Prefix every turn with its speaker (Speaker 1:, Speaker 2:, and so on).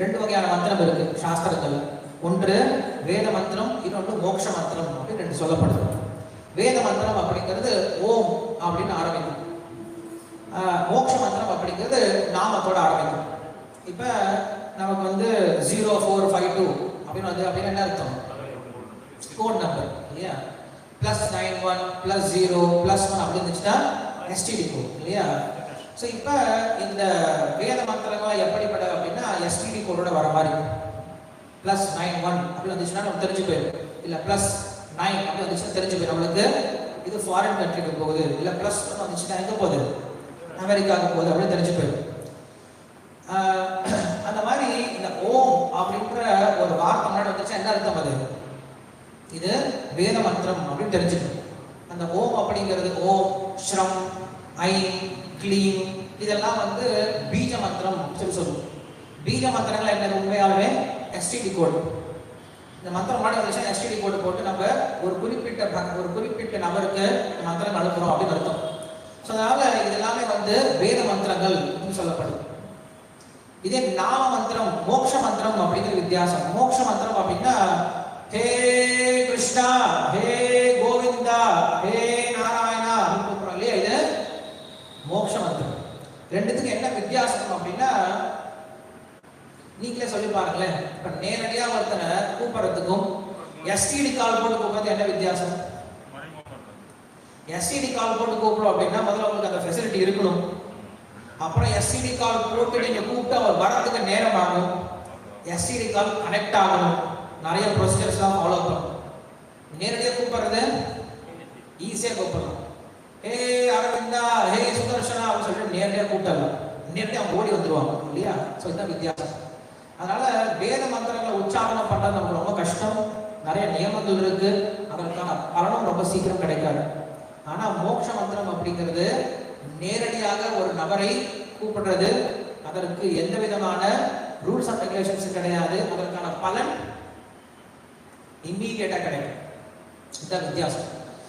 Speaker 1: ரெண்டு வகையான மந்திரம் இருக்கு சாஸ்திரங்கள். ஒன்று வேத மந்திரம், இன்னொன்று மோட்ச மந்திரம் அப்படின்னு ரெண்டு சொல்லப்படுது. வேத மந்திரம் அப்படிங்கிறது ஓம் அப்படின்னு ஆரம்பிக்கும். மோட்ச மந்திரம் அப்படிங்கிறது நாமத்தோட ஆரம்பிக்கும். இப்ப நமக்கு வந்து 0452 அப்படின்னு வந்து அப்படின்னு என்ன அர்த்தம்? கோட் நம்பர் இல்லையா? +91 +0 +1 அப்படி இருந்துச்சுன்னா எஸ்டிடி கோட் இல்லையா? ஸோ இப்போ இந்த வேத மந்திரங்கள் எப்படிப்பட அப்படின்னா எஸ்டிடி கோடோட வர மாதிரி +91 அப்படி வந்துச்சுன்னா நம்ம தெரிஞ்சு போயிடும். இல்லை +9 அப்படி வந்துச்சுன்னா தெரிஞ்சு போயிடும் நம்மளுக்கு இது ஃபாரின் கண்ட்ரிக்கு போகுது. இல்லை +1 வந்துச்சுன்னா எங்கே போகுது? அமெரிக்காவுக்கு போகுது அப்படின்னு தெரிஞ்சு போயிடும். அந்த மாதிரி இந்த ஓம் அப்படின்ற ஒரு வார்த்தை முன்னாடி வந்துச்சுன்னா என்ன அர்த்தம்? அது இது வேத மந்திரம் அப்படின்னு தெரிஞ்சுக்கணும். அந்த ஓம் அப்படிங்கிறது ஓம், ஸ்ரம், ஐம், க்ளீம் இதெல்லாம் வந்து பீஜ மந்திரம் சொல்லுவோம். பீஜ மந்திரங்கள் என்ன? உண்மையாகவே எஸ்டிடி கோடு. இந்த மந்திரம் முன்னாடி வந்துச்சுன்னா எஸ்டிடி கோடு போட்டு நம்ம ஒரு குறிப்பிட்ட நபருக்கு மந்திரம் அனுப்புறோம் அப்படின்னு அர்த்தம். ஸோ அதனால இதெல்லாமே வந்து வேத மந்திரங்கள் அப்படின்னு சொல்லப்படுது. இதே நாம மந்திரம், மோட்ச மந்திரம் அப்படிங்கிற வித்தியாசம். மோட்ச மந்திரம் அப்படின்னா ஹே கிருஷ்ணா, ஹே கோவிந்தா, ஹே நாராயணா கூப்பிடுறோம் இல்லையா? இது மோட்ச மந்திரம். ரெண்டுத்துக்கு என்ன வித்தியாசம் அப்படின்னா நீங்களே சொல்லி பாருங்களேன். இப்ப நேரடியா ஒருத்தனை கூப்பிடுறதுக்கும் எஸ்டிடி கால் போட்டு கூப்பிடுறது என்ன வித்தியாசம்? எஸ்டிடி கால் போட்டு கூப்பிடும் அப்படின்னா முதல்ல உங்களுக்கு அந்த ஃபெசிலிட்டி இருக்கணும். அப்புறம் எஸ்டிடி கால் போட்டு நீங்க கூப்பிட்டு அவர் வரதுக்கு நேரம் ஆகும். எஸ்டிடி கால் கனெக்ட் ஆகணும். நிறைய ப்ரொசீஜர்ஸ்லாம் ஃபாலோ பண்ணணும். நேரடியாக கூப்பிடுறது ஈஸியாக கூப்பிடலாம். ஹே அரவிந்தா, ஹே சுதர்ஷனா அப்படின்னு சொல்லிட்டு நேரடியாக கூப்பிடலாம். நேரடியாக ஓடி வந்துடுவாங்க இல்லையா? ஸோ இதுதான் வித்தியாசம். அதனால வேத மந்திரங்களை உச்சாரணம் பண்ணுறது நமக்கு ரொம்ப கஷ்டம். நிறைய நியமங்கள் இருக்கு. அதற்கான பலனும் ரொம்ப சீக்கிரம் கிடைக்காது. ஆனால் மோட்ச மந்திரம் அப்படிங்கிறது நேரடியாக ஒரு நபரை கூப்பிடுறது. அதற்கு எந்த விதமான ரூல்ஸ் அண்ட் ரெகுலேஷன்ஸ் கிடையாது. அதற்கான பலன் இம்மீடியட்டா கிடைக்கும். இதுதான் வித்தியாசம்.